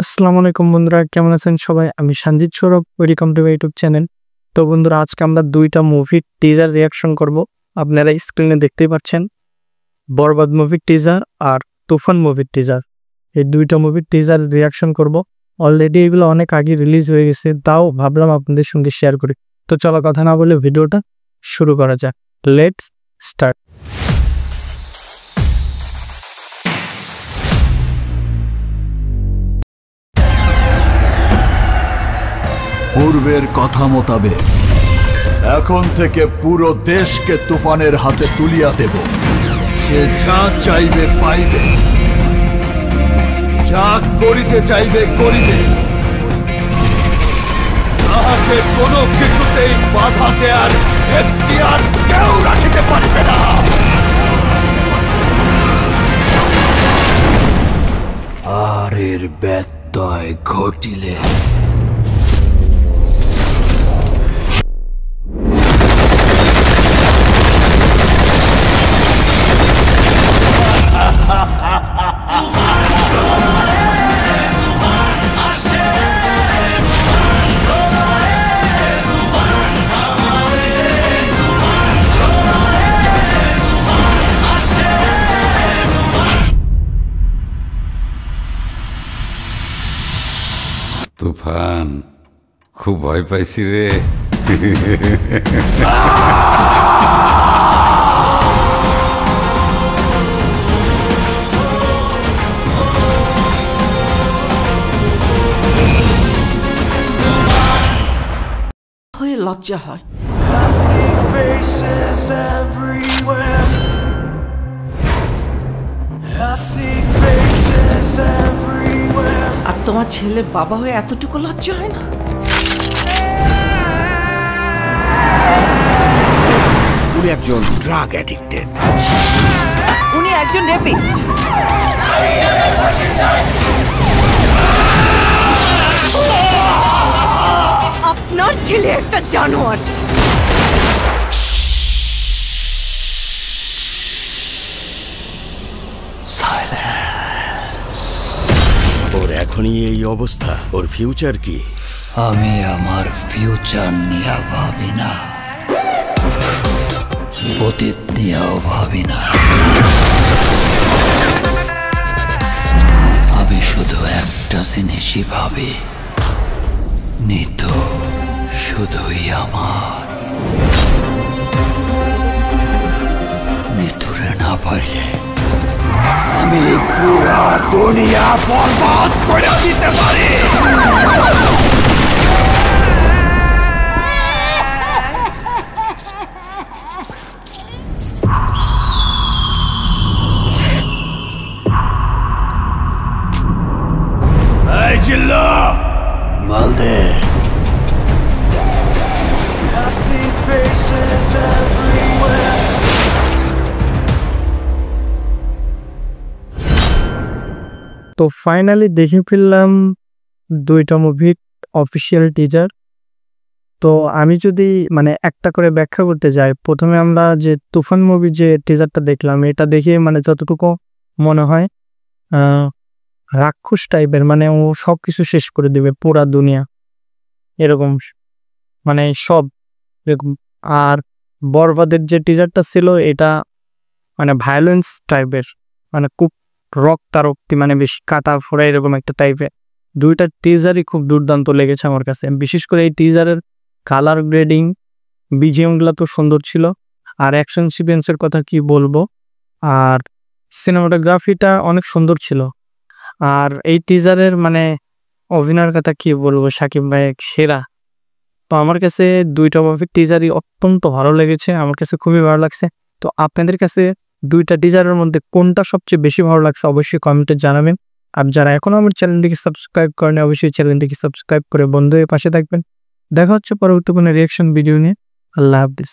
আসসালামু আলাইকুম বন্ধুরা, কেমন আছেন সবাই? আমি Sanjit Sourav, welcome to my YouTube channel. তো বন্ধুরা, আজকে আমরা ২টা মুভির টিজার রিঅ্যাকশন করব। আপনারা স্ক্রিনে দেখতেই পাচ্ছেন, বরবাদ মুভির টিজার আর তুফান মুভির টিজার। এই ২টা মুভির টিজার রিঅ্যাকশন করব। অলরেডি এগুলো অনেক আগে রিলিজ হয়ে গেছে, তাও ভাবলাম আপনাদের সঙ্গে শেয়ার করি। তো চলো কথা না বলে ভিডিওটা শুরু করা যাক। Let's start. পূর্বের কথা মোতাবেক এখন থেকে পুরো দেশকে তুফানের হাতে তুলিয়া দেব। সে যা চাইবে পাইবে, যা করিতে চাইবে করিবে, তাহাকে কোনো কিছুতেই বাধা দেয়ার এখতিয়ার কেউ রাখিতে পারিবে না। আর এর ব্যত্যয় ঘটিলে তুফান, খুব ভয় পাইছি রে। হয়ে লজ্জা হয়। আর তোমার ছেলে বাবা হয়ে এতটুকু লজ্জা হয় না? উনি একজন ড্রাগ অ্যাডিক্টেড। উনি একজন রেপিস্ট। আপনার ছেলে একটা জানোয়ার। ওর এখনই এই অবস্থা, ওর ফিউচার কি? আমি আমার ফিউচার নিয়ে ভাবি না, অতীত নিয়েও ভাবি না। আমি শুধু একটা জিনিসই ভাবি, নিতু শুধুই আমার। নিতুরে না পাইলে আমি পুরা দুনিয়া বরবাদ করে দিতে পারি। এই জিল্লা মালদে। তো ফাইনালি দেখে ফেললাম ২টা মুভির অফিসিয়াল টিজার। তো আমি যদি একটা করে ব্যাখ্যা করতে যাই, প্রথমে আমরা যে তুফান মুভির যে টিজারটা দেখলাম, এটা দেখে যতটুকু মনে হয় রাক্ষস টাইপের, ও সব কিছু শেষ করে দেবে পুরা দুনিয়া, এরকম সব এরকম। আর বরবাদের যে টিজারটা ছিল, এটা ভায়োলেন্স টাইপের, খুব রক্তারক্তি, বেশি কাটা ফোড়া এরকম একটা টাইপের। ২টা টিজারই খুব দুর্দান্ত লেগেছে আমার কাছে। বিশেষ করে এই টিজারের কালার গ্রেডিং, বিজিএমগুলো তো সুন্দর ছিল। আর অ্যাকশন সিকোয়েন্সের কথা কি বলবো, আর সিনেমাটোগ্রাফিটা অনেক সুন্দর ছিল। আর এই টিজারের অভিনয়ের কথা কি বলবো, সাকিব ভাই সেরা। তো আমার কাছে ২টা মুভির টিজারই অত্যন্ত ভালো লেগেছে, আমার কাছে খুবই ভালো লাগছে। তো আপনাদের কাছে ২টা টিজারের মধ্যে কোনটা সবচেয়ে বেশি ভালো লাগছে অবশ্যই কমেন্টে জানাবেন। আর যারা এখনো আমার চ্যানেলটিকে সাবস্ক্রাইব করেন, অবশ্যই চ্যানেলটিকে সাবস্ক্রাইব করে বন্ধু হয়ে পাশে থাকবেন। দেখা হচ্ছে পরবর্তী কোনো রিঅ্যাকশন ভিডিও নিয়ে। আল্লাহ হাফিজ।